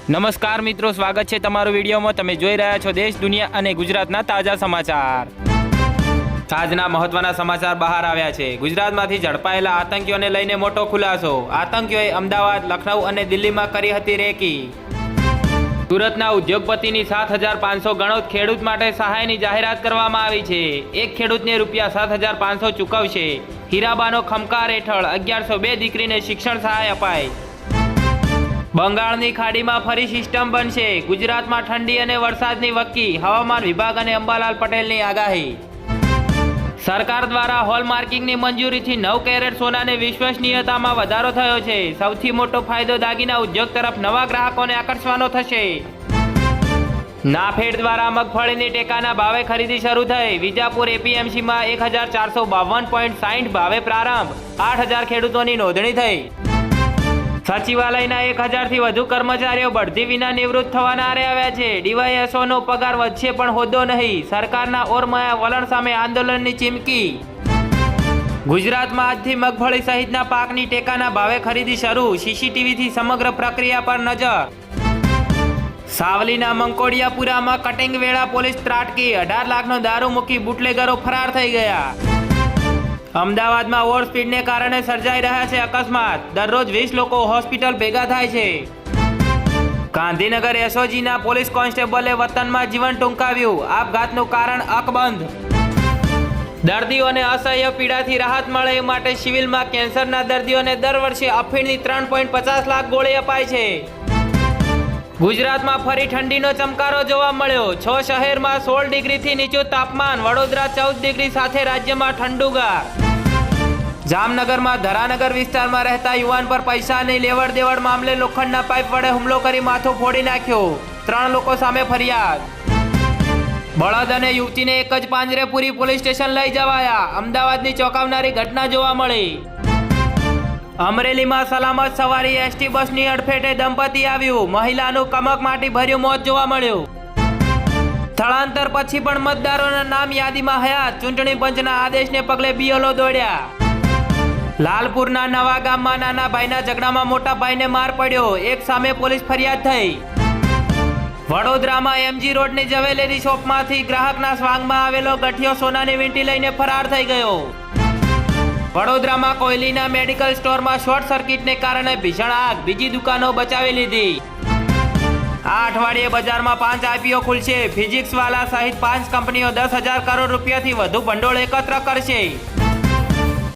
નમસ્કાર મિત્રો, સ્વાગત છે તમારું વિડીયોમાં। તમે જોઈ રહ્યા છો દેશ, દુનિયા અને ગુજરાતના તાજા સમાચાર। આજના મહત્વના સમાચાર બહાર આવ્યા છે। ગુજરાતમાંથી ઝડપાયેલા આતંકીઓને લઈને મોટો ખુલાસો। આતંકીઓએ અમદાવાદ, લખનઉ અને દિલ્હીમાં કરી હતી રેકી। સુરતના ઉદ્યોગપતિની 7,500 ગણોત ખેડૂત માટે સહાયની જાહેરાત કરવામાં આવી છે। એક ખેડૂતને રૂપિયા 7,500 ચૂકવશે। હીરાબાનો ખમકાર હેઠળ 1102 દીકરીને શિક્ષણ સહાય અપાય। બંગાળની ખાડીમાં ફરી સિસ્ટમ બનશે। ગુજરાતમાં ઠંડી અને વરસાદની વક્કી। હવામાન વિભાગ અને અંબાલાલ પટેલની આગાહી। સરકાર દ્વારા હોલમાર્કિંગની મંજૂરીથી 9 કેરેટ સોનાની વિશ્વસનીયતામાં વધારો થયો છે। સૌથી મોટો ફાયદો દાગીના ઉદ્યોગ તરફ નવા ગ્રાહકોને આકર્ષવાનો થશે। નાફેડ દ્વારા મગફળીની ટેકાના ભાવે ખરીદી શરૂ થઈ। વિજાપુર એપીએમસીમાં 1,452.60 ભાવે પ્રારંભ। 8,000 ખેડૂતોની નોંધણી થઈ। સચિવાલયના 1,000થી વધુ કર્મચારીઓ બઢતી વિના નિવૃત્ત થવાના આરે આવ્યા છે। ડીવાયએસઓનો પગાર વધશે પણ હોદ્દો નહીં। સરકારના ઓરમાયા વલણ સામે આંદોલનની ચીમકી। ગુજરાતમાં આજથી મગફળી સહિતના પાકની ટેકાના ભાવે ખરીદી શરૂ। સીસીટીવીથી સમગ્ર પ્રક્રિયા પર નજર। સાવલીના મંકોડિયાપુરામાં કટિંગ વેળા પોલીસ ત્રાટકી। 18 લાખનો દારૂ મૂકી બુટલેગરો ફરાર થઈ ગયા। અમદાવાદમાં ઓવર સ્પીડને કારણે સર્જાઈ રહ્યા છે અકસ્માત। દરરોજ 20 લોકો હોસ્પિટલ ભેગા થાય છે। ગાંધીનગર એસઓજીના પોલીસ કોન્સ્ટેબલે વતનમાં જીવન ટૂંકાવ્યું। આપઘાતનું કારણ અકબંધ। દર્દીઓને અસહ્ય પીડાથી રાહત મળે એ માટે સિવિલમાં કેન્સરના દર્દીઓને દર વર્ષે અફીણની 3.50 લાખ ગોળી અપાય છે। ગુજરાતમાં ફરી ઠંડીનો ચમકારો જોવા મળ્યો। 6 શહેરમાં 16 ડિગ્રીથી નીચું તાપમાન। વડોદરા 14 ડિગ્રી સાથે રાજ્યમાં ઠંડુગાર। જામનગરમાં ધરાનગર વિસ્તારમાં રહેતા યુવાન પર પૈસાની લેવડ દેવડ મામલે લોખંડના પાઇપ વડે હુમલો કરી માથું ફોડી નાખ્યો। 3 લોકો સામે ફરિયાદ। બળદ અને યુવતીને એક જ પાંજરે પૂરી પોલીસ સ્ટેશન લઈ જવાયા। અમદાવાદની ચોંકાવનારી ઘટના જોવા મળી। અમરેલીમાં સલામત સવારી એસટી બસની અડફેટે દંપતી આવ્યું। મહિલાનું કમકમાટી ભર્યું મોત જોવા મળ્યું। સ્થળાંતર પછી પણ મતદારોના નામ યાદીમાં હયાત। ચૂંટણી પંચના આદેશને પગલે બીએલઓ દોડ્યા। લાલપુરના નવા ગામમાં નાના ભાઈના ઝઘડામાં મોટા ભાઈને માર પડ્યો। એક સામે પોલીસ ફરિયાદ થઈ। વડોદરામાં એમજી રોડની જવેલરી શોપમાંથી ગ્રાહકના સ્વાંગમાં આવેલો ગઠિયો સોનાની વીંટી લઈને ફરાર થઈ ગયો। વડોદરામાં કોયલીના મેડિકલ સ્ટોરમાં શોર્ટ સર્કિટને કારણે ભીષણ આગ। બીજી દુકાનો બચાવી લીધી। આ અઠવાડિયે બજારમાં 5 આઈપીઓ ખુલશે। ફિઝિક્સવાલા સહિત 5 કંપનીઓ 10,000 કરોડ રૂપિયાથી વધુ ભંડોળ એકત્ર કરશે।